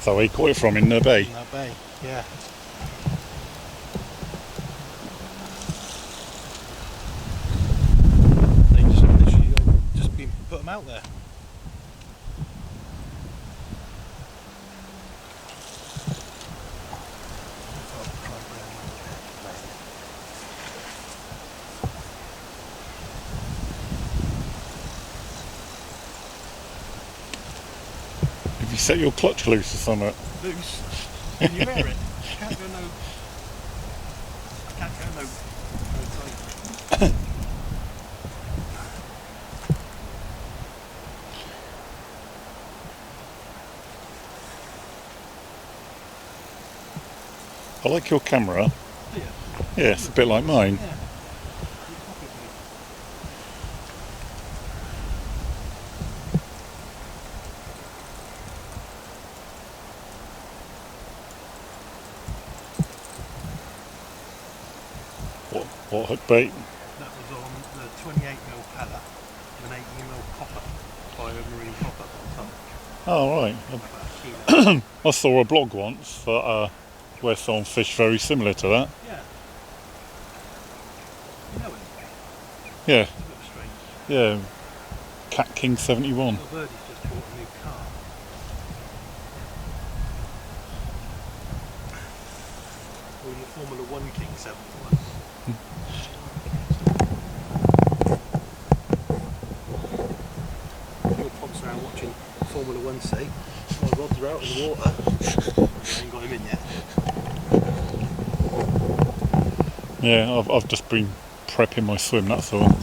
that where you caught it from, in the bay? In that bay, yeah. They just literally just been put them out there. Have you set your clutch loose or something? Loose? Can you wear it? I can't go no tight. I like your camera. Yeah. Yeah, it's a bit like mine. Yeah. What hook bait? That was on the 28mm paddock with an 80mm copper, biomarine copper on top. Oh, right. About a kilo. I saw a blog once that where someone fished very similar to that. Yeah. You know him? Yeah, He's a bit strange. yeah. Cat King 71. Little birdie's just bought a new car. Or in the Formula 1 King 71. You're pops around watching Formula 1 say, my rods are out in the water. I ain't got him in yet. Yeah, I've just been prepping my swim, that's all. Yeah.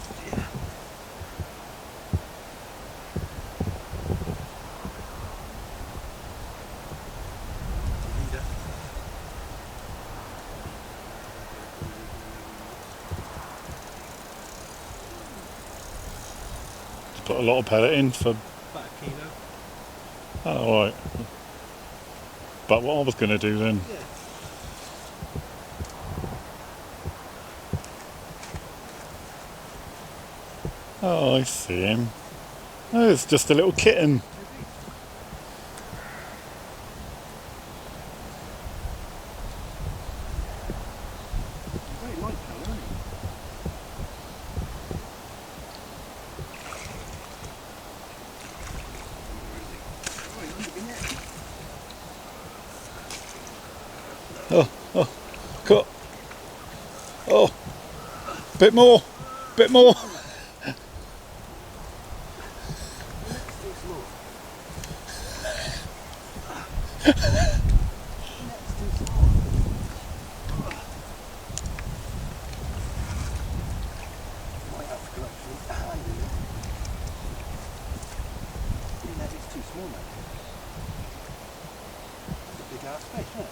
Just put a lot of pellet in for... About a kilo. Oh, right. But what I was going to do then... Yeah. Oh, I see him. Oh, it's just a little kitten. Very light colour, isn't he? Oh, cut. Oh, bit more, bit more. It's too small, mate. It's a big ass fish, isn't it?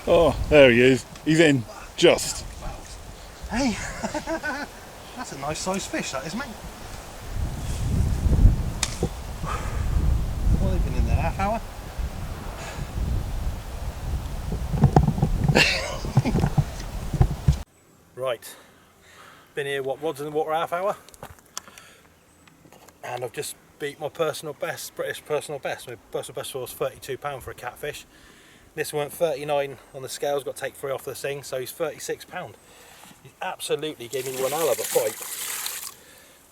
Oh, there he is. He's in. Just. Hey, that's a nice sized fish, that is, mate. Well, they've been in there half hour. Right, been here, what, rods in the water half hour? And I've just beat my personal best, British personal best. My personal best was £32 for a catfish. This went 39 on the scales, got to take 3 off the thing, so he's £36. He absolutely gave me one hell of a fight.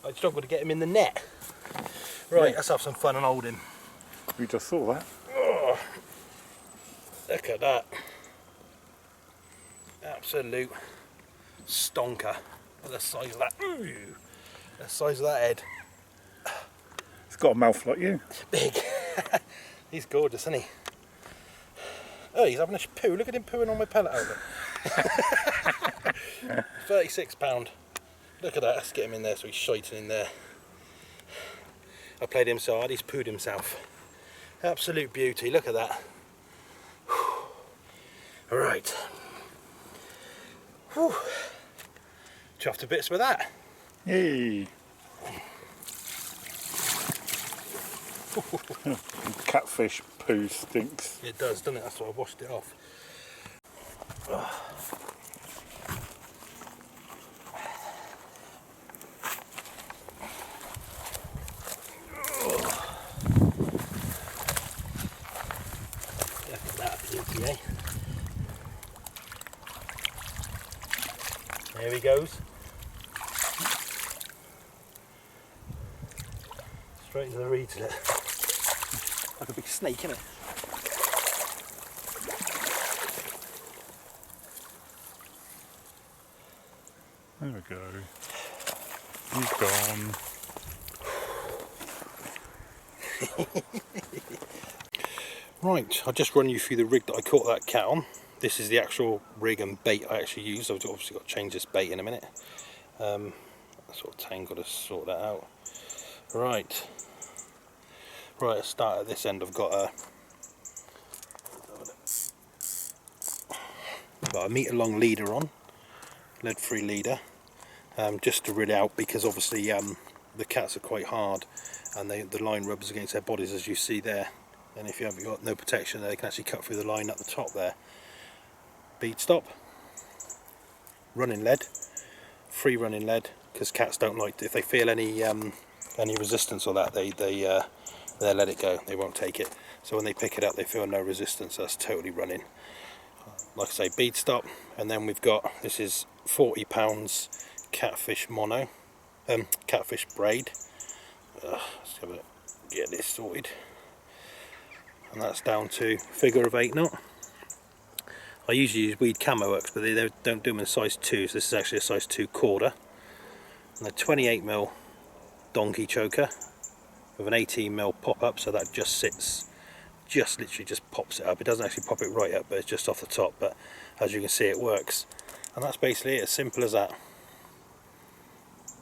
I struggled to get him in the net. Right, Yeah. let's have some fun and hold him. We just saw that. Oh, look at that. Absolute stonker. Look at the size of that. Ooh, the size of that head. It's got a mouth like you. Big. He's gorgeous, isn't he? Oh, he's having a poo. Look at him pooing on my pellet outlet. £36. Look at that. Let's get him in there so he's shiting in there. I played him so hard, he's pooed himself. Absolute beauty. Look at that. Alright. Chuffed to bits with that. Yay. Catfish poo stinks. It does, doesn't it? That's why I washed it off. eh? There he goes. Straight into the reeds there. Like a big snake, isn't it? There we go. He's gone. Right, I'll just run you through the rig that I caught that cat on. This is the actual rig and bait I actually used. I've obviously got to change this bait in a minute. Sort of tangle to sort that out. Right, I start at this end. I've got about a metre long leader on, lead free leader, just to rid out, because obviously the cats are quite hard and the line rubs against their bodies, as you see there, and if you haven't got no protection they can actually cut through the line at the top there. Bead stop, running lead, free running lead, because cats don't like, if they feel any resistance or that, they'll let it go, they won't take it. So when they pick it up they feel no resistance, that's totally running. Like I say, bead stop, and then we've got, this is 40 pounds catfish mono, catfish braid. Let's have a get this sorted, and that's down to figure of 8 knot. I usually use weed camo works, but they don't do them in size 2, so this is actually a size 2 quarter, and a 28mm donkey choker with an 18mm pop up, so that just sits, literally just pops it up. It doesn't actually pop it right up, but it's just off the top, but as you can see it works, and that's basically it, as simple as that.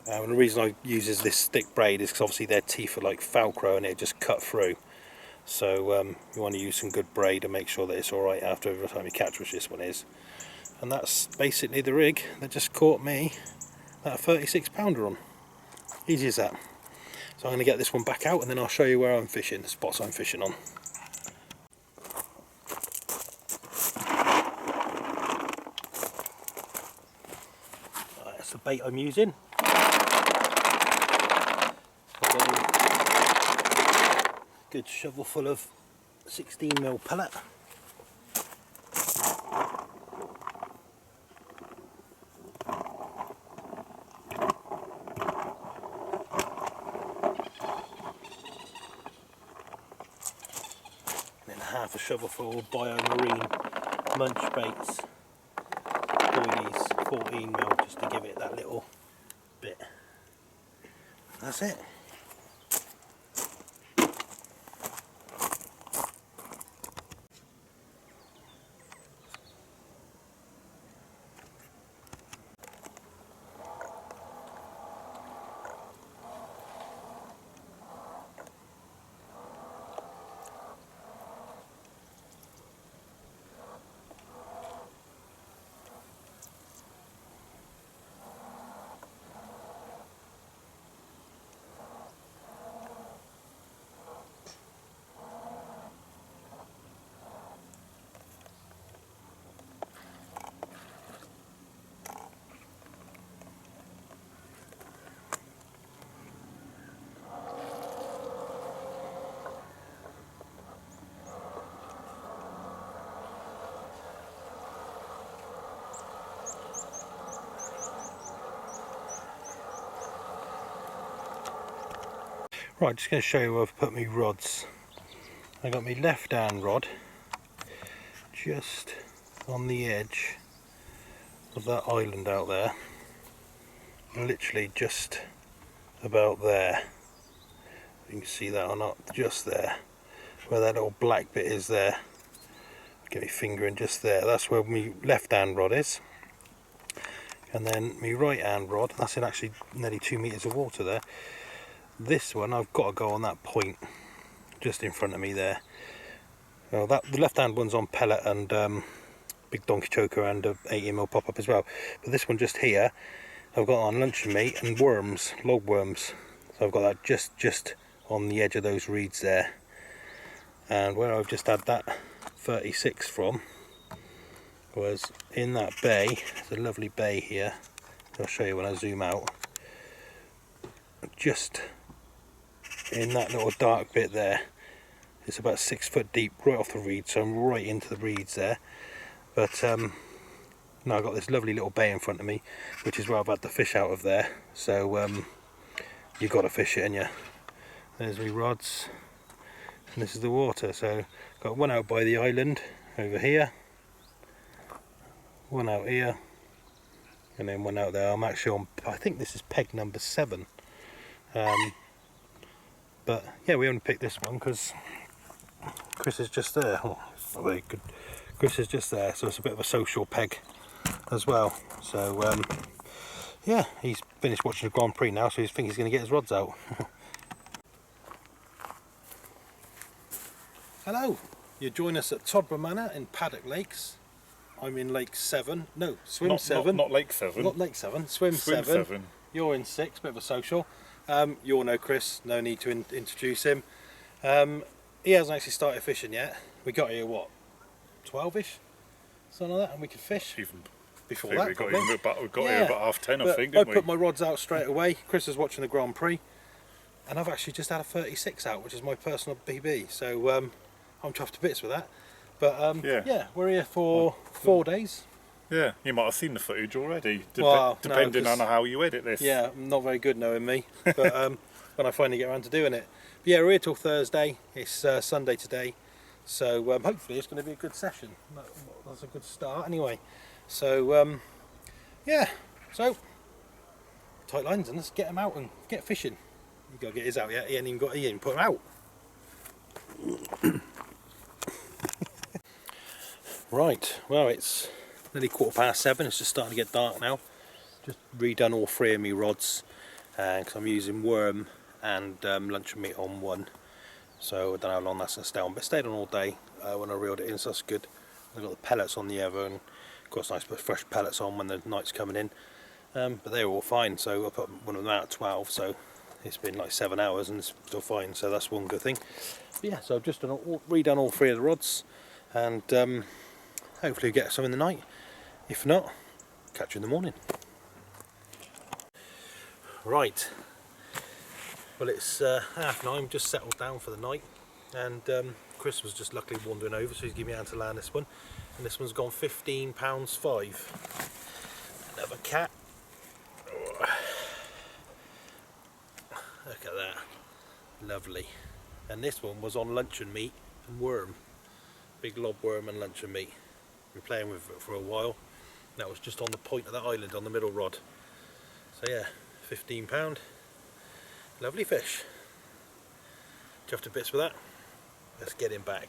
And the reason I use this thick braid is because obviously their teeth are like Velcro and it just cut through, so you want to use some good braid and make sure that it's alright after every time you catch, which this one is. And that's basically the rig that just caught me that 36 pounder on. Easy as that. So I'm going to get this one back out and then I'll show you where I'm fishing, the spots I'm fishing on. Right, that's the bait I'm using. Good shovel full of 16mm pellet. And then half a shovel full of Biomarine munch baits. Boilies 14mm, just to give it that little bit. That's it. Right, just going to show you where I've put my rods. I got my left hand rod just on the edge of that island out there, literally just about there. You can see that or not, just there, where that little black bit is there. Get my finger in just there, that's where my left hand rod is. And then my right hand rod, that's in actually nearly 2 meters of water there. This one I've got to go on that point just in front of me there. Well, the left hand one's on pellet and big donkey choker and a 18mm pop up as well, but this one just here I've got on luncheon meat and worms, log worms, so I've got that just on the edge of those reeds there. And where I've just had that 36 from was in that bay. It's a lovely bay here, I'll show you when I zoom out. Just in that little dark bit there It's about 6 foot deep, right off the reed, so I'm right into the reeds there. But now I've got this lovely little bay in front of me, which is where I've had the fish out of there. So you've got to fish it, and there's my rods, and this is the water. So got one out by the island over here, one out here, and then one out there. I'm actually on, I think this is peg number 7. But yeah, we only picked this one because Chris is just there. Oh, it's not very good. Chris is just there, so it's a bit of a social peg as well. So yeah, he's finished watching the Grand Prix now, so he's thinking he's going to get his rods out. Hello, you join us at Todber Manor in Paddock Lakes. I'm in Lake 7. No, Swim 7. Not Lake 7. Not Lake 7. Swim 7. You're in 6. Bit of a social. You all know Chris. No need to introduce him. He hasn't actually started fishing yet. We got here what, 12ish, something like that, and we could fish Even before we that. got here about 10:30, I think, I didn't we? put my rods out straight away. Chris was watching the Grand Prix, and I've actually just had a 36 out, which is my personal PB. So I'm chuffed to bits with that. But yeah, we're here for 4 days. Yeah, you might have seen the footage already, Well, depending no, on how you edit this. Yeah, I'm not very good knowing me, but when I finally get around to doing it. But yeah, we're here till Thursday. It's Sunday today, so hopefully it's going to be a good session. That's a good start anyway. So yeah, so tight lines, and let's get him out and get fishing. You got to get his out yet? He ain't even put him out. Right, well, it's nearly 7:15. It's just starting to get dark now. Just redone all 3 of me rods, because I'm using worm and luncheon meat on one. So I don't know how long that's going to stay on, but it stayed on all day when I reeled it in, so that's good. I've got the pellets on the other, and of course nice to put fresh pellets on when the night's coming in. But they were all fine, so I put one of them out at 12, so it's been like 7 hours and it's still fine, so that's one good thing. But yeah, so I've just redone all 3 of the rods, and hopefully get some in the night. If not, catch you in the morning. Right, well, it's 9:30, just settled down for the night, and Chris was just luckily wandering over, so he's giving me a hand to land this one, and this one's gone £15.5. Another cat. Look at that, lovely. And this one was on luncheon meat and worm, big lob worm and luncheon meat. Been playing with it for a while. That was just on the point of that island on the middle rod. So yeah, £15. Lovely fish. Chuffed to bits with that. Let's get him back.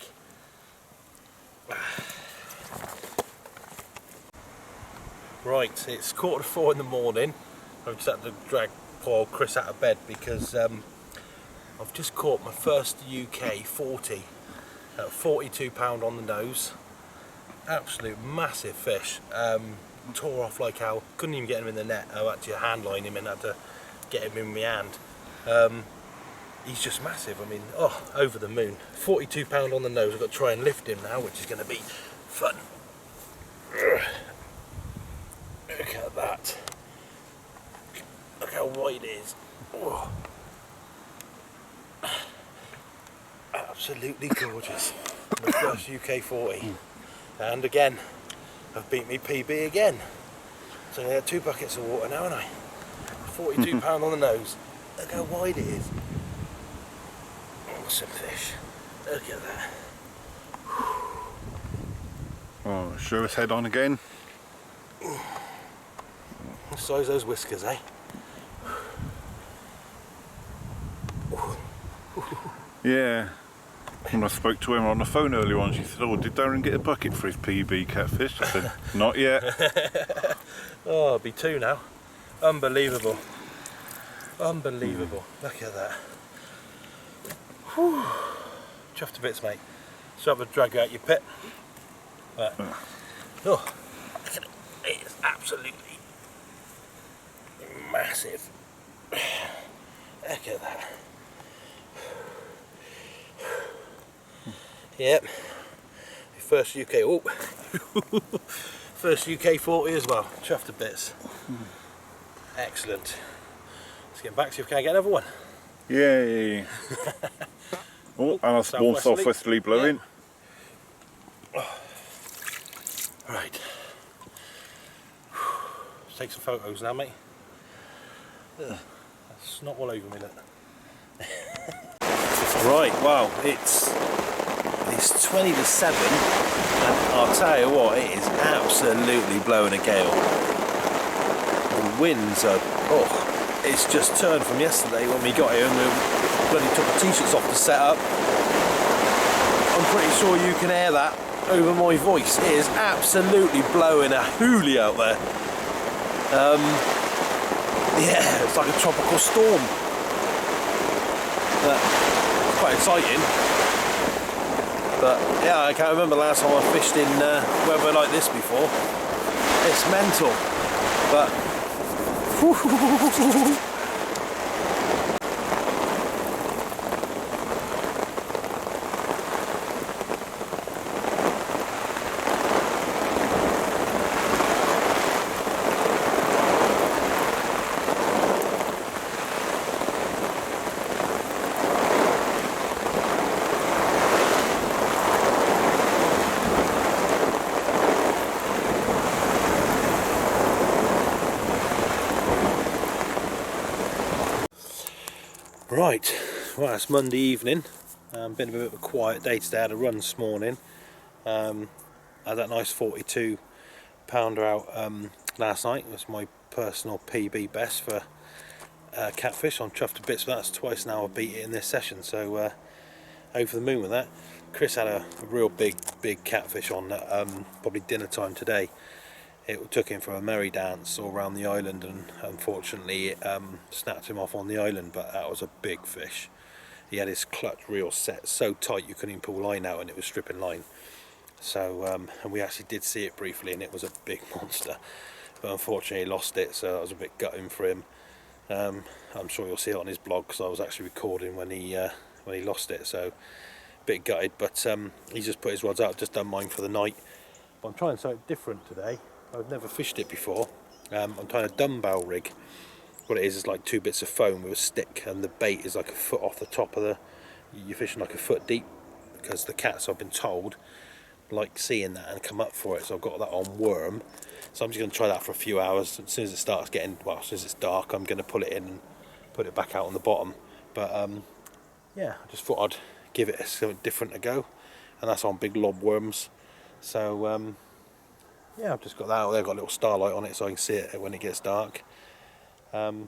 Right, it's 4:15 in the morning. I've just had to drag poor Chris out of bed because I've just caught my first UK 40 at £42 on the nose. Absolute massive fish. Tore off like hell. Couldn't even get him in the net. I had to hand line him and had to get him in my hand. He's just massive. I mean, over the moon. £42 on the nose. I've got to try and lift him now, which is going to be fun. Look at that. Look how wide it is. Oh. Absolutely gorgeous. My first UK 40. And again, I've beat me PB again. So I had 2 buckets of water now, haven't I? £42 on the nose. Look how wide it is. Awesome fish. Look at that. Oh, show his head on again. What size those whiskers, eh? Yeah. When I spoke to him on the phone earlier on, she said, "Oh, did Darren get a bucket for his PB catfish?" I said, "Not yet." Oh, it'll be 2 now. Unbelievable. Unbelievable. Look at that. Whew. Chuffed to bits, mate. So I'll drag you out your pit. But, look at it. It's absolutely massive. Look at that. Yep. First UK. Oh. First UK 40 as well. Chuffed to bits. Excellent. Let's get back, see if we can get another one. Yay. Oh, and a small southwesterly blowing. Yeah. Right. Take some photos now, mate. That's not all over me, look. Right, well, it's 20 to 7, and I'll tell you what, it is absolutely blowing a gale. The winds are, it's just turned from yesterday when we got here and we bloody took the t-shirts off to set up. I'm pretty sure you can hear that over my voice. It is absolutely blowing a hoolie out there. Yeah, it's like a tropical storm. But it's quite exciting. But yeah, I can't remember the last time I fished in weather like this before. It's mental. But right, well, it's Monday evening. Been a bit of a quiet day today. I had a run this morning. I had that nice 42 pounder out last night. It was my personal PB best for catfish. I'm chuffed to bits, but that's twice now I've beat it in this session, so over the moon with that. Chris had a real big catfish on at probably dinner time today. It took him for a merry dance all around the island, and unfortunately it snapped him off on the island, but that was a big fish. He had his clutch reel set so tight you couldn't even pull line out, and it was stripping line. So and we actually did see it briefly, and it was a big monster, but unfortunately he lost it, so that was a bit gutting for him. I'm sure you'll see it on his blog, because I was actually recording when he lost it, so a bit gutted. But he's just put his rods out, just done mine for the night. But I'm trying something different today. I've never fished it before. I'm trying a dumbbell rig. What it is like 2 bits of foam with a stick, and the bait is like a foot off the top of the... You're fishing like a foot deep, because the cats, I've been told, like seeing that and come up for it. So I've got that on worm. So I'm just going to try that for a few hours. As soon as it starts getting, well, as soon as it's dark, I'm going to pull it in and put it back out on the bottom. But yeah, I just thought I'd give it something different to go, and that's on big lob worms. So yeah, I've just got that out there, got a little starlight on it so I can see it when it gets dark. But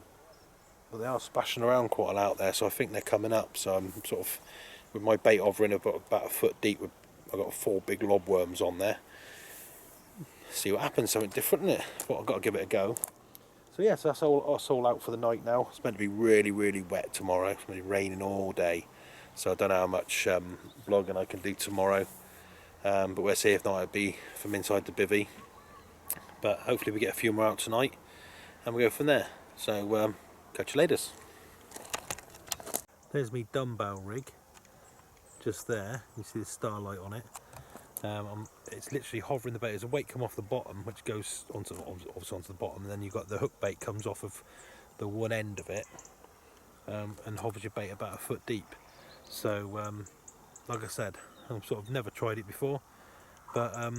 they are splashing around quite a lot out there, so I think they're coming up. So I'm sort of, with my bait hovering about a foot deep, I've got 4 big lob worms on there. See what happens, something different, isn't it? But I've got to give it a go. So yeah, so that's all out for the night now. It's meant to be really wet tomorrow. It's meant to be raining all day, so I don't know how much vlogging I can do tomorrow. But we'll see. If not, it'll be from inside the bivvy. But hopefully we get a few more out tonight, and we go from there. So catch you later. There's me dumbbell rig, just there. You see the starlight on it. It's literally hovering the bait. There's a weight come off the bottom, which goes obviously onto the bottom, and then you've got the hook bait comes off of the one end of it, and hovers your bait about a foot deep. So like I said, I've sort of never tried it before, but I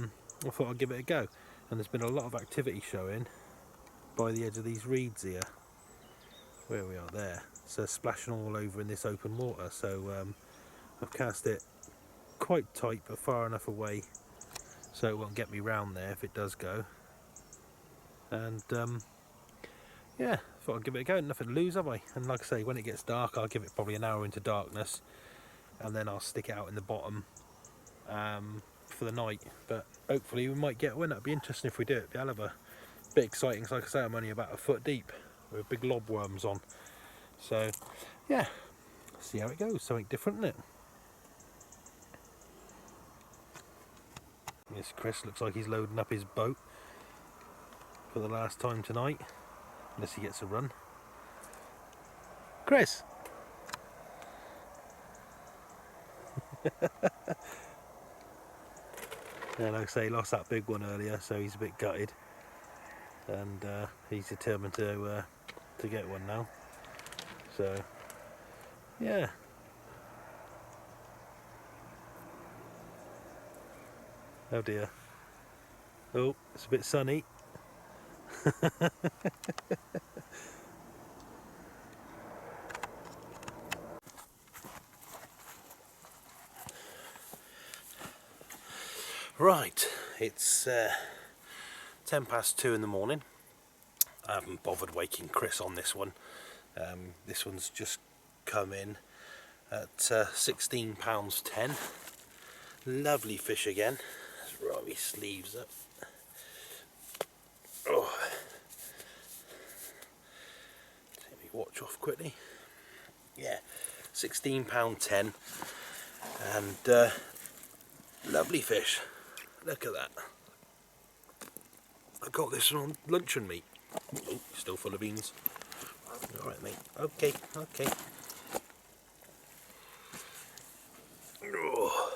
thought I'd give it a go. And there's been a lot of activity showing by the edge of these reeds here, where we are there. So splashing all over in this open water. So I've cast it quite tight, but far enough away so it won't get me round there if it does go. And yeah, thought I'd give it a go. Nothing to lose, have I? And like I say, when it gets dark, I'll give it probably an hour into darkness, and then I'll stick it out in the bottom for the night. But hopefully we might get one. That'd be interesting if we do it. It'd be a hell of a bit exciting, because like I say, I'm only about a foot deep with big lob worms on. So yeah, see how it goes. Something different, isn't it? Yes, Chris looks like he's loading up his boat for the last time tonight, unless he gets a run. Chris! Yeah, like I say, he lost that big one earlier, so he's a bit gutted, and he's determined to get one now. So yeah, Oh dear. Oh, it's a bit sunny. Right, it's 2:10 in the morning. I haven't bothered waking Chris on this one. This one's just come in at £16.10. Lovely fish again. Let's roll my sleeves up. Oh. Take my watch off quickly. Yeah, £16.10 and lovely fish. Look at that. I got this on luncheon meat. Oh, still full of beans. Alright mate, okay. Oh,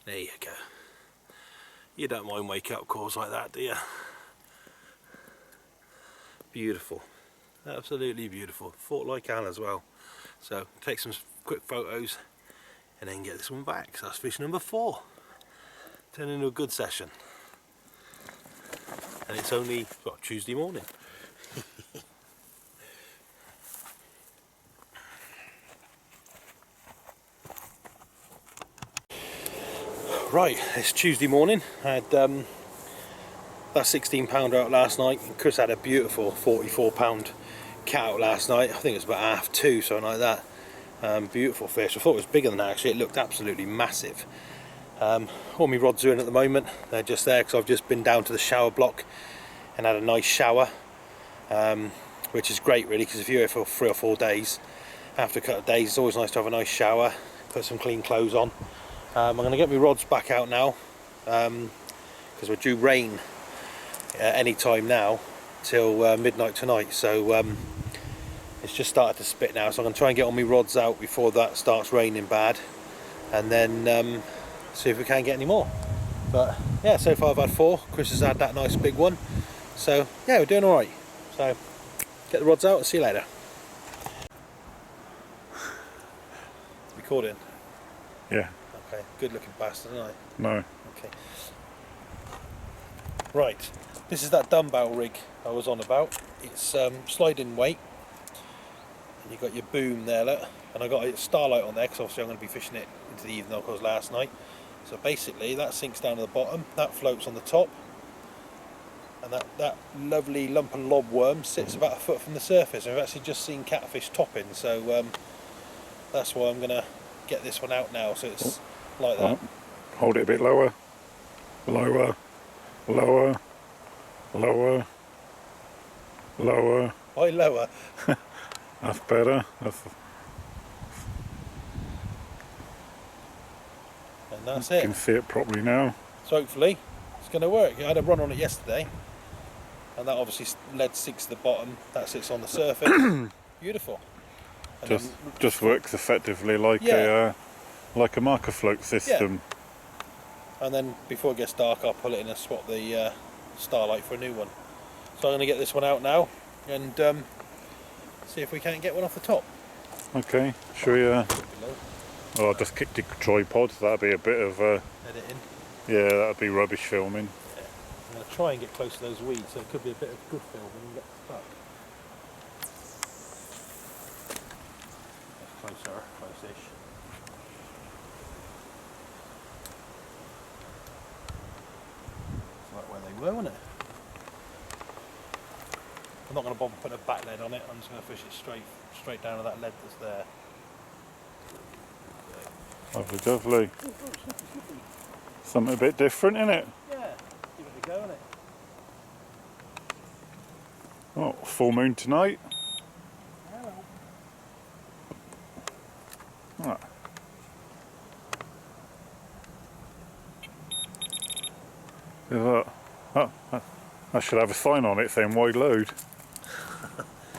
there you go. You don't mind wake up calls like that, do you? Beautiful. Absolutely beautiful. Fought like Anne as well. So take some quick photos and then get this one back. So that's fish number 4. Turn into a good session. And it's only Tuesday morning. Right, it's Tuesday morning. I had that £16 out last night. Chris had a beautiful £44 cat out last night. I think it was about 1/2, something like that. Beautiful fish. I thought it was bigger than that actually. It looked absolutely massive. All my rods are in at the moment. They're just there because I've just been down to the shower block and had a nice shower, which is great really, because if you're here for 3 or 4 days, after a couple of days, it's always nice to have a nice shower, put some clean clothes on. I'm going to get my rods back out now because we're due rain any time now till midnight tonight, so it's just started to spit now, so I'm going to try and get all my rods out before that starts raining bad, and then see if we can get any more. But yeah, so far I've had 4. Chris has had that nice big one, so yeah, we're doing alright. So get the rods out and see you later. Recording? Yeah. Okay, good looking bastard, isn't I? No. Okay. Right, this is that dumbbell rig I was on about. It's sliding weight. And you've got your boom there, look. And I got a starlight on there because obviously I'm going to be fishing it into the evening, like I was last night. So basically that sinks down to the bottom, that floats on the top, and that lovely lump of lobworm sits about 1 foot from the surface. I've actually just seen catfish topping, so that's why I'm going to get this one out now, so it's like that. Hold it a bit lower. Lower. Lower. Lower. Lower. Why lower? That's better. And that's You it. can see it properly now. So hopefully it's going to work. I had a run on it yesterday, and that obviously lead sinks to the bottom, that sits on the surface. Beautiful. And Just works effectively like like a marker float system. Yeah. And then before it gets dark, I'll pull it in and swap the starlight for a new one. So I'm going to get this one out now and see if we can't get one off the top. Okay, should we oh, I just kicked the tripod, that'd be a bit of editing. Yeah, that'd be rubbish filming. Yeah. I'm going to try and get close to those weeds, so it could be a bit of good filming and get stuck. Closer, close-ish. It's like where they were, wasn't it? I'm not going to bother putting a back lead on it. I'm just going to fish it straight down to that lead that's there. Lovely, lovely. Something a bit different, isn't it? Yeah, give it a go, innit? Oh, full moon tonight. Hello. I should have a sign on it saying wide load.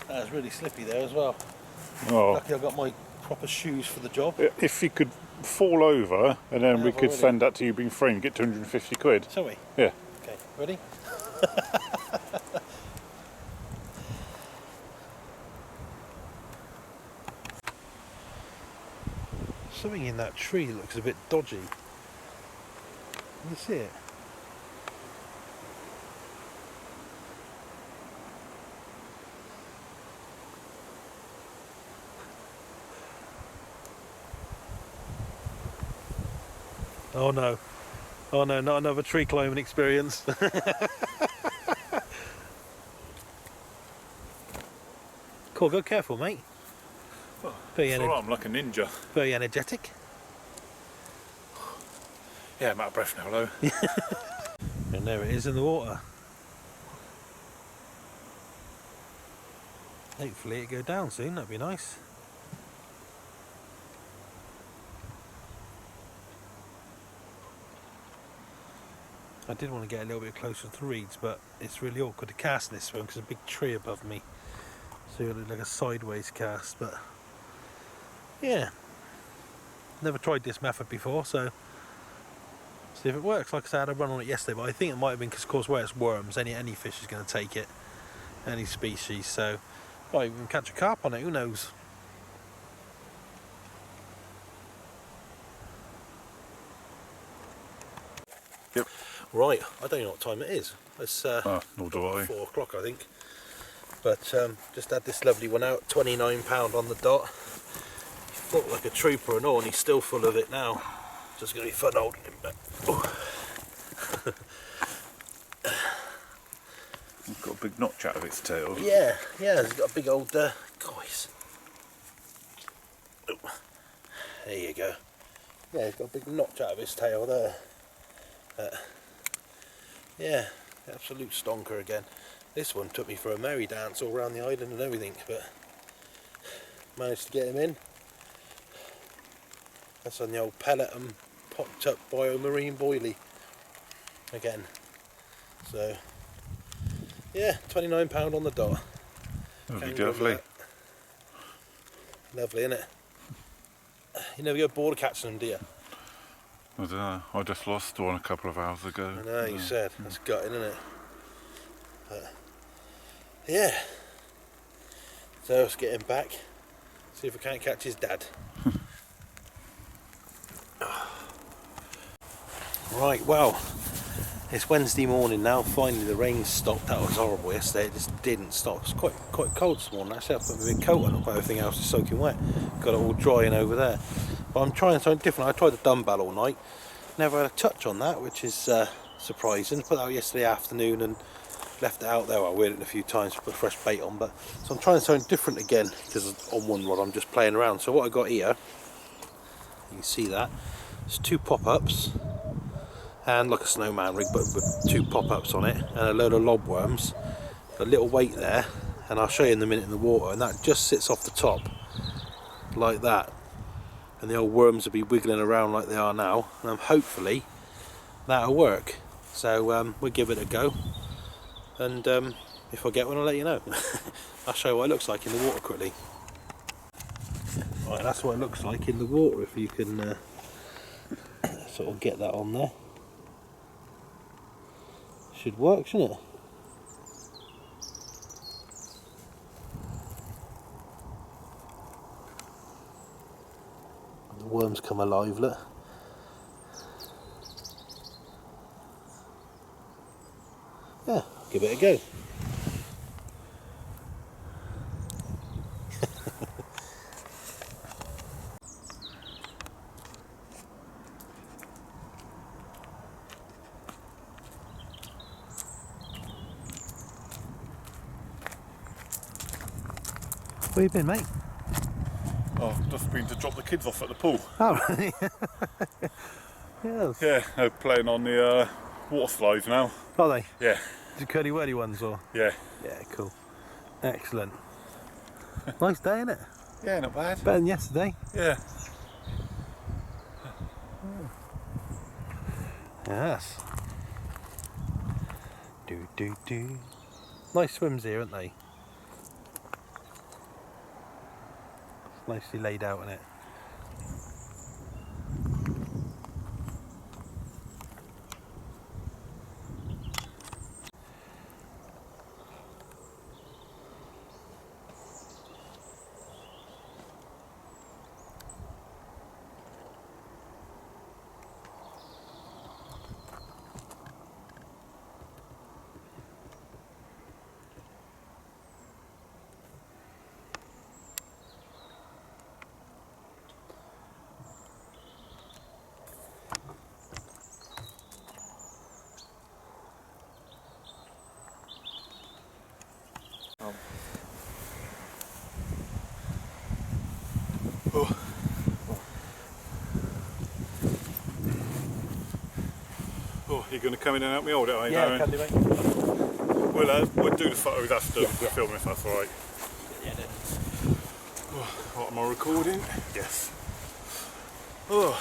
That was really slippy there as well. Oh. Lucky I got my proper shoes for the job. If you could fall over and then we could send that to you being framed, get 250 quid. Shall we? Yeah. Okay, ready? Something in that tree looks a bit dodgy. Can you see it? Oh no. Oh no, not another tree climbing experience. Cool, go careful, mate. Oh, Very, it's alright, I'm like a ninja. very energetic. Yeah, I'm out of breath now, though. And there it is in the water. Hopefully it go down soon, that'd be nice. I did want to get a little bit closer to the reeds, but it's really awkward to cast in this one because there's a big tree above me. So it look like a sideways cast, but yeah. Never tried this method before, so see if it works. Like I said, I had a run on it yesterday, but I think it might have been because, of course, where it's worms, any fish is going to take it, any species. So might even catch a carp on it, who knows? Yep. Right, I don't know what time it is. It's nor do I. 4 o'clock, I think. But just had this lovely one out, £29 on the dot. He looked like a trooper and all, and he's still full of it now. Just going to be fun holding him back. It's got a big notch out of its tail. Yeah, it's got a big old guys. Oh, there you go. Yeah, he's got a big notch out of his tail there. Yeah, absolute stonker again. This one took me for a merry dance all around the island and everything, but managed to get him in. That's on the old pellet and popped up biomarine boilie again. So yeah, £29 on the dot. Lovely. Lovely, isn't it? You never get bored of catching them, do you? I don't know. I just lost one a couple of hours ago. I know, you said. That's gutting, isn't it? But, yeah. So let's get him back. See if we can't catch his dad. Right, well, it's Wednesday morning now. Finally the rain stopped. That was horrible yesterday. It just didn't stop. It's quite cold this morning. Actually, I put my big coat on, but everything else is soaking wet. Got it all drying over there. But I'm trying something different. I tried the dumbbell all night. Never had a touch on that, which is surprising. Put that out yesterday afternoon and left it out there. I weighed it a few times to put fresh bait on. But so I'm trying something different again, because on one rod I'm just playing around. So what I got here, you can see that. It's 2 pop-ups. And like a snowman rig, but with 2 pop-ups on it, and a load of lobworms, a little weight there, and I'll show you in a minute in the water, and that just sits off the top like that, and the old worms will be wiggling around like they are now, and hopefully that'll work. So we'll give it a go, and if I get one I'll let you know. I'll show you what it looks like in the water quickly. Right, that's what it looks like in the water, if you can sort of get that on there. Should work, shouldn't it? The worms come alive, look. Yeah, give it a go. Where you been, mate? Oh, I've just been to drop the kids off at the pool. Oh, really? Yes. Yeah, they're playing on the water slides now. Are they? Yeah. The curly whirly ones, or? Yeah. Yeah, cool. Excellent. Nice day, isn't it? Yeah, not bad. Better than yesterday. Yeah. Yes. Nice swims here, aren't they? Nicely laid out, isn't it? Oh, you're going to come in and help me hold it, are you, Yeah, Darren? can do, mate. We'll do the photos after filming, if that's alright. Yeah, then. What am I recording? Yes. Oh.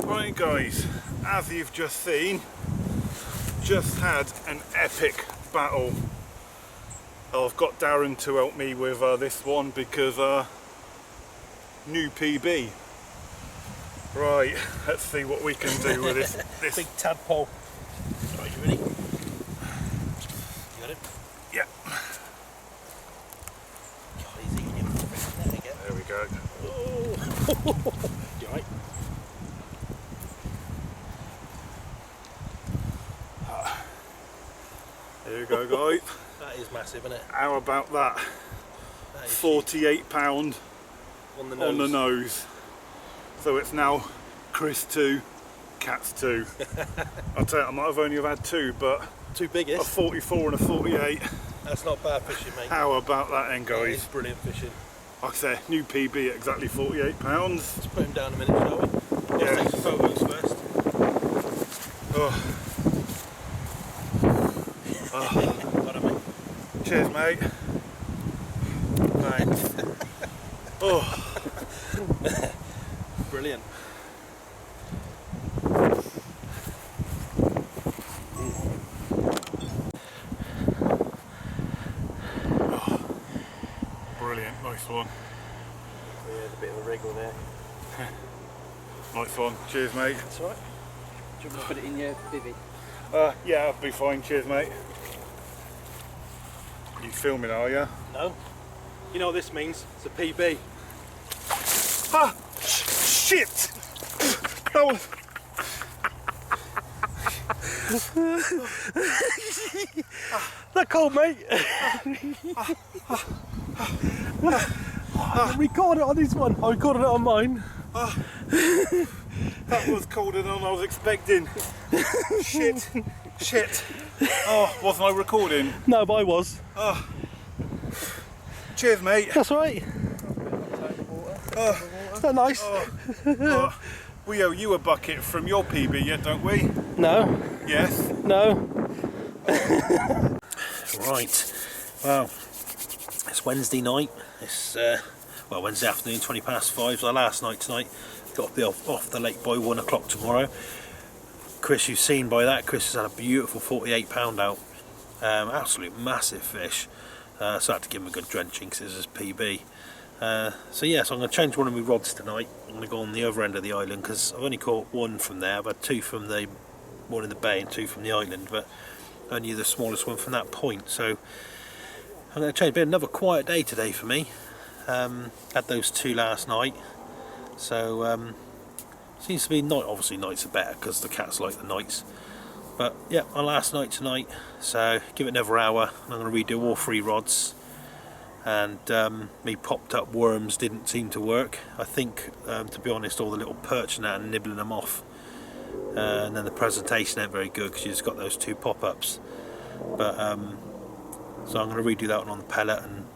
Right guys, as you've just seen, just had an epic battle. I've got Darren to help me with this one because new PB. Right, let's see what we can do with this. Big tadpole. Right, you ready? You got it? Yeah. God, he's eating him. There we go. There we go. Oh. You right? There you go, guys. That is massive, isn't it? How about that? That is 48 pound on the nose. on the nose. So it's now Chris 2, Cats 2. I'll tell you, I might have only had two, but Two biggest. a 44 and a 48. That's not bad fishing, mate. How about that then, That is guys? brilliant fishing. Like I say, new PB at exactly 48 pounds. Let's put him down a minute, shall we? Yeah. Let's take some photos first. Oh. Got him, mate. Cheers, mate. Thanks. Oh. Brilliant. Brilliant, nice one. Yeah, there's a bit of a wriggle there. Nice one. Cheers, mate. That's all right. Do you want me to put it in your bivvy? Yeah, I'll be fine. Cheers, mate. You filming, are you? No. You know what this means? It's a PB. Ah! Shit! That was... That cold, mate. I recorded it on this one. I recorded it on mine. That was colder than I was expecting. Shit. Shit. Oh, wasn't I recording? No, but I was. Oh. Cheers, mate. That's all right. Is that nice? Oh. We owe you a bucket from your PB yet, don't we? No. Yes. No. Right. Well, it's Wednesday night. It's well, Wednesday afternoon, 20 past 5. So last night tonight. Got to be off the lake by 1 o'clock tomorrow. Chris, you've seen by that. Chris has had a beautiful 48 pound out. Absolute massive fish. So I had to give him a good drenching because this is PB. So yeah, so I'm going to change one of my rods tonight. I'm going to go on the other end of the island because I've only caught one from there. I've had two from the one in the bay and two from the island, but only the smallest one from that point. So I'm going to change. Been another quiet day today for me. Had those two last night, so seems to be night. Obviously nights are better because the cats like the nights. But yeah, my last night tonight. So give it another hour. And I'm going to redo all 3 rods. And me popped up worms didn't seem to work. I think, to be honest, all the little perch and that and nibbling them off. And then the presentation ain't very good because you just got those 2 pop-ups. But so I'm going to redo that one on the pellet and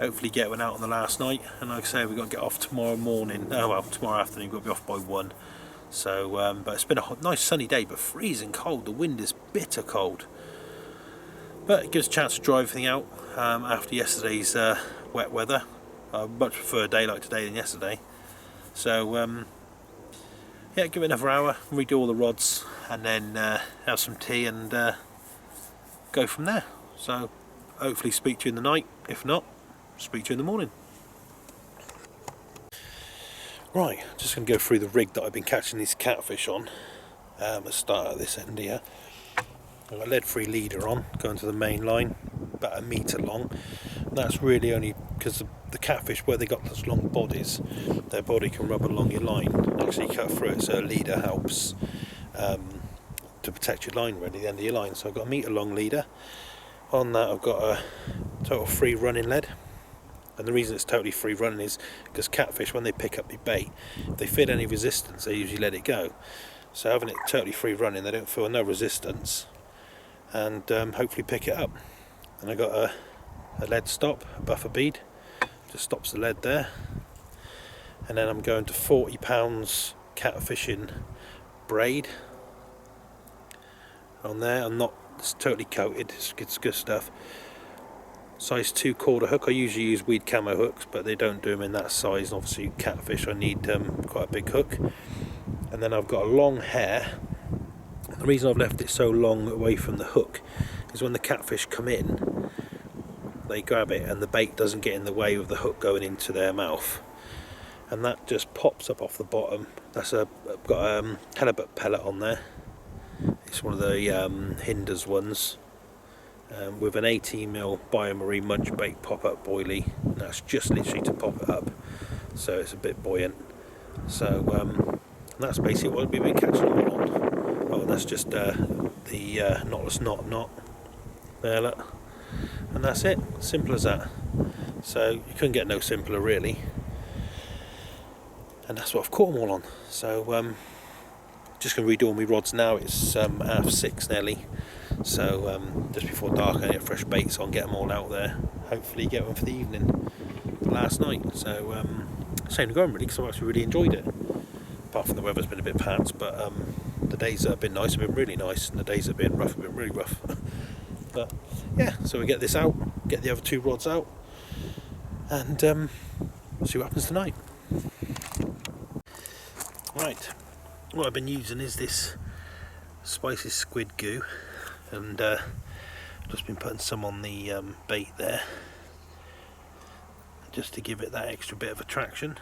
hopefully get one out on the last night. And like I say, we've got to get off tomorrow morning. Oh well, tomorrow afternoon we've got to be off by 1. So, but it's been a nice sunny day, but freezing cold. The wind is bitter cold. But it gives a chance to dry everything out after yesterday's wet weather. I much prefer a day like today than yesterday. So yeah, give it another hour, redo all the rods, and then have some tea and go from there. So hopefully speak to you in the night. If not, speak to you in the morning. Right, just going to go through the rig that I've been catching these catfish on. Let's start at this end here. I've got a lead-free leader on, going to the main line, about 1 metre long. And that's really only because the catfish, where they got those long bodies, their body can rub along your line, actually cut through it, so a leader helps to protect your line really, the end of your line. So I've got a 1 metre long leader. On that I've got a total free running lead. And the reason it's totally free running is because catfish, when they pick up your bait, if they feel any resistance, they usually let it go. So having it totally free running, they don't feel no resistance, and hopefully pick it up. And I got a lead stop, a buffer bead, just stops the lead there. And then I'm going to 40 pounds catfishing braid. on there. It's totally coated, it's good stuff. Size 2 quarter hook. I usually use weed camo hooks, but they don't do them in that size. Obviously catfish, I need quite a big hook. And then I've got a long hair. The reason I've left it so long away from the hook is when the catfish come in, they grab it and the bait doesn't get in the way of the hook going into their mouth, and that just pops up off the bottom. I've got a halibut pellet on there. It's one of the Hinders ones, with an 18mm biomarine munch bait pop-up boilie. That's just literally to pop it up, so it's a bit buoyant. So that's basically what we've been catching them all on. Oh, that's just the knotless knot there, look. And that's it, simple as that. So you couldn't get no simpler really. And that's what I've caught them all on. So just going to redo all my rods now. It's 6:30 nearly, so just before dark I get fresh baits on, get them all out there, hopefully get one for the evening, last night. So same to go on really, because I've actually really enjoyed it, apart from the weather's been a bit pants. But the days that have been nice have been really nice, and the days that have been rough have been really rough. But yeah, so we get this out, get the other 2 rods out, and see what happens tonight. Right, what I've been using is this spicy squid goo, and just been putting some on the bait there, just to give it that extra bit of attraction.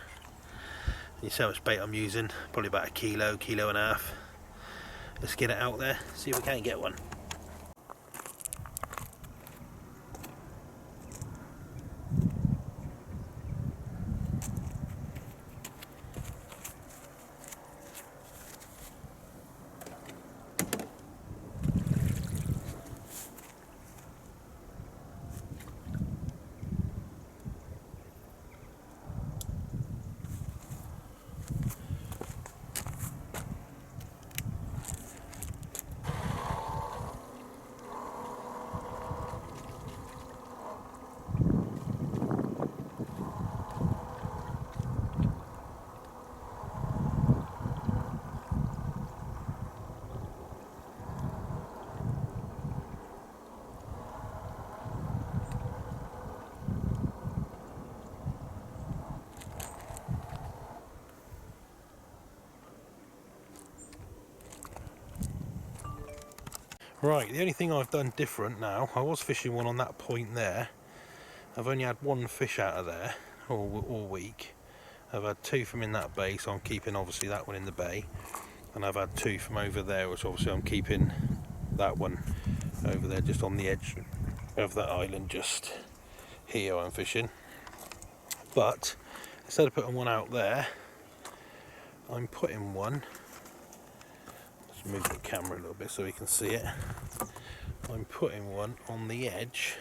And you see how much bait I'm using, probably about a kilo and a half. Let's get it out there, see if we can get one. Right, the only thing I've done different now, I was fishing one on that point there. I've only had 1 fish out of there all week. I've had 2 from in that bay, so I'm keeping obviously that one in the bay. And I've had 2 from over there, which obviously I'm keeping that one over there just on the edge of that island just here I'm fishing. But instead of putting one out there, I'm putting one, move the camera a little bit so we can see it. I'm putting one on the edge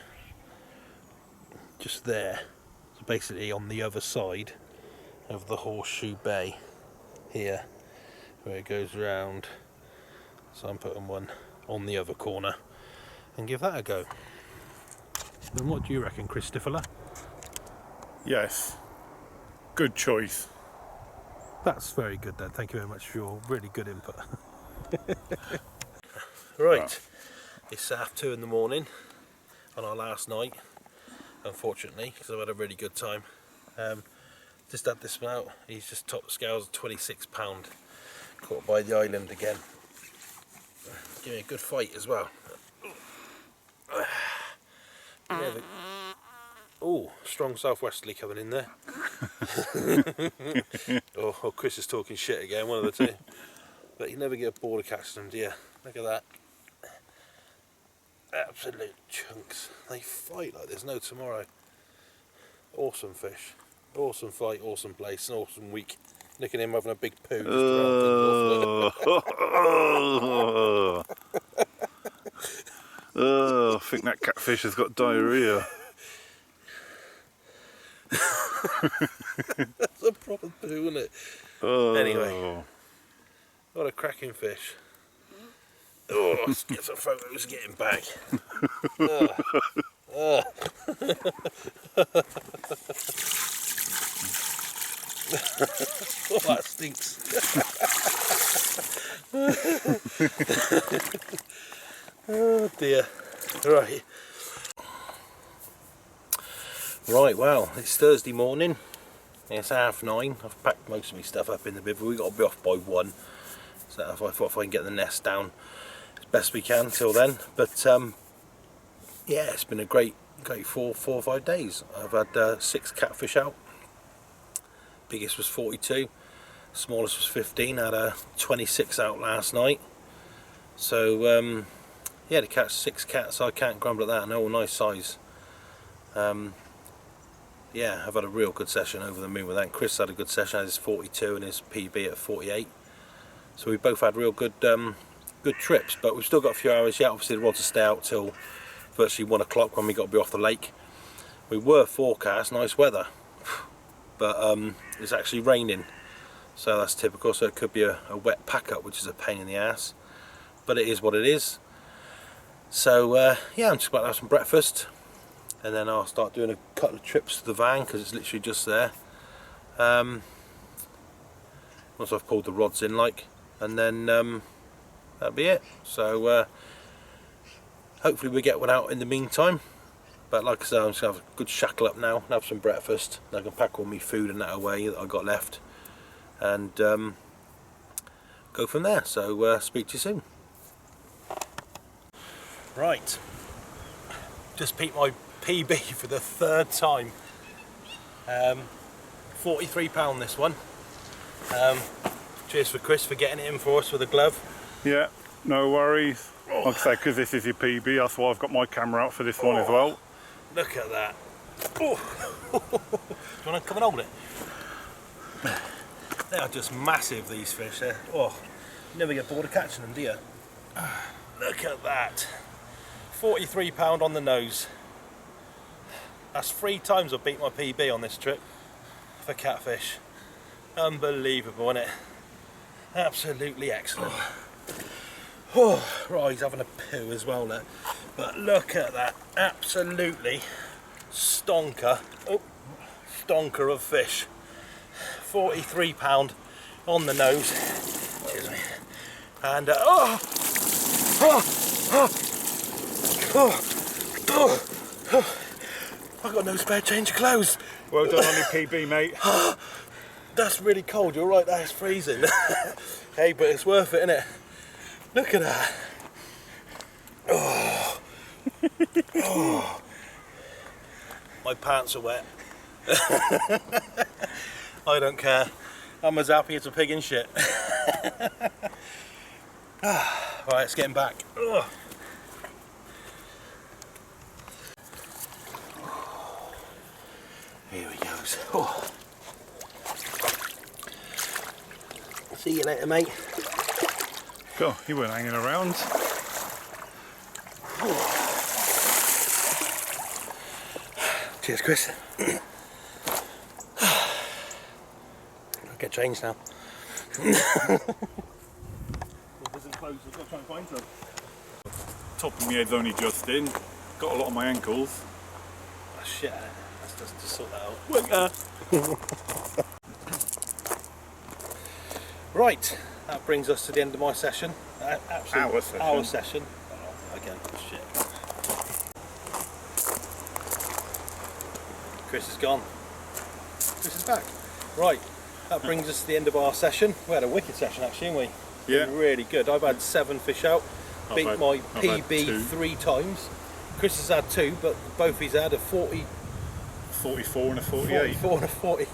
just there, so basically on the other side of the horseshoe bay here where it goes round. So I'm putting one on the other corner and give that a go. Then what do you reckon, Christopher? Yes, good choice. That's very good then, thank you very much for your really good input. Right, it's 2:30 in the morning on our last night, unfortunately, because I've had a really good time. Just had this one out. He's just topped the scales at £26, caught by the island again. Give me a good fight as well. Oh, strong southwesterly coming in there. Oh, Chris is talking shit again, one of the 2. But you never get bored of catching them, do you? Look at that. Absolute chunks. They fight like there's no tomorrow. Awesome fish. Awesome fight, awesome place, an awesome week. Look at him having a big poo. I think that catfish has got diarrhea. That's a proper poo, isn't it? Anyway. What a cracking fish. Oh, let's get some photos, get him back. Oh, that stinks. Oh dear. Right. Right, well, it's Thursday morning. It's 9:30. I've packed most of my stuff up in the bivvy. We've got to be off by 1. So I thought if I can get the nest down as best we can till then. But yeah, it's been a great 4 or 5 days. I've had 6 catfish out. Biggest was 42. Smallest was 15. I had 26 out last night. So yeah, to catch 6 cats, I can't grumble at that. And they're all nice size. Yeah, I've had a real good session, over the moon with that. And Chris had a good session, had his 42 and his PB at 48. So we both had real good good trips, but we've still got a few hours yet. Obviously the rods will stay out till virtually 1 o'clock when we got to be off the lake. We were forecast nice weather, but it's actually raining, so that's typical. So it could be a wet pack up, which is a pain in the ass, but it is what it is. So yeah, I'm just about to have some breakfast, and then I'll start doing a couple of trips to the van because it's literally just there. Once I've pulled the rods in, and then that'll be it. So hopefully we get one out in the meantime. But like I said, I'm just going to have a good shackle up now and have some breakfast. And I can pack all my food and that away that I got left, and go from there. So speak to you soon. Right, just peeped my PB for the 3rd time. £43 this one. Cheers for Chris for getting it in for us with a glove. Yeah, no worries. Like I say, because this is your PB, that's why I've got my camera out for this one as well. Look at that. Oh. Do you want to come and hold it? They are just massive, these fish. Oh, you never get bored of catching them, do you? Look at that. £43 on the nose. That's 3 times I've beat my PB on this trip for catfish. Unbelievable, isn't it? Absolutely excellent. Oh, right, he's having a poo as well there. But look at that, absolutely stonker of fish. £43 on the nose. Excuse me. And I've got no spare change of clothes. Well done on your PB, mate. That's really cold, you're right, that's freezing. Hey, but it's worth it, innit? Look at that. Oh. Oh. My pants are wet. I don't care. I'm as happy as a pig in shit. Right, it's getting back. Ugh. Here he goes. Oh. See you later, mate. God, he weren't hanging around. Cheers, Chris. I'll get changed now. Top of my head's only just in. Got a lot on my ankles. Oh, shit. Let's just sort that out. Right, that brings us to the end of my session. Our session. Our session. Oh, again, shit. Chris is gone. Chris is back. Right, that brings us to the end of our session. We had a wicked session actually, didn't we? Yeah. Really good. I've had 7 fish out. Beat my PB 3 times. Chris has had 2, but both he's had a 40. 44 and a 48. 44 and a 40.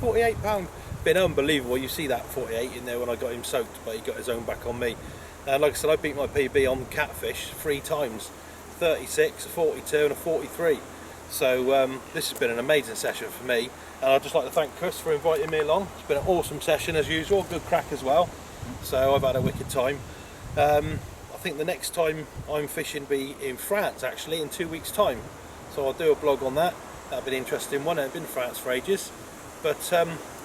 £48. Been unbelievable. You see that 48 in there when I got him soaked, but he got his own back on me. And like I said, I beat my PB on catfish 3 times. 36, a 42 and a 43. So this has been an amazing session for me, and I'd just like to thank Chris for inviting me along. It's been an awesome session as usual, good crack as well. So I've had a wicked time. I think the next time I'm fishing be in France actually in 2 weeks time. So I'll do a blog on that. That'll be an interesting one. I've been in France for ages, but it's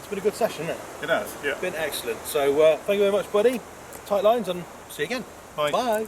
been a good session, isn't it? It has, yeah. Been excellent. So thank you very much, buddy. Tight lines, and see you again. Bye. Bye.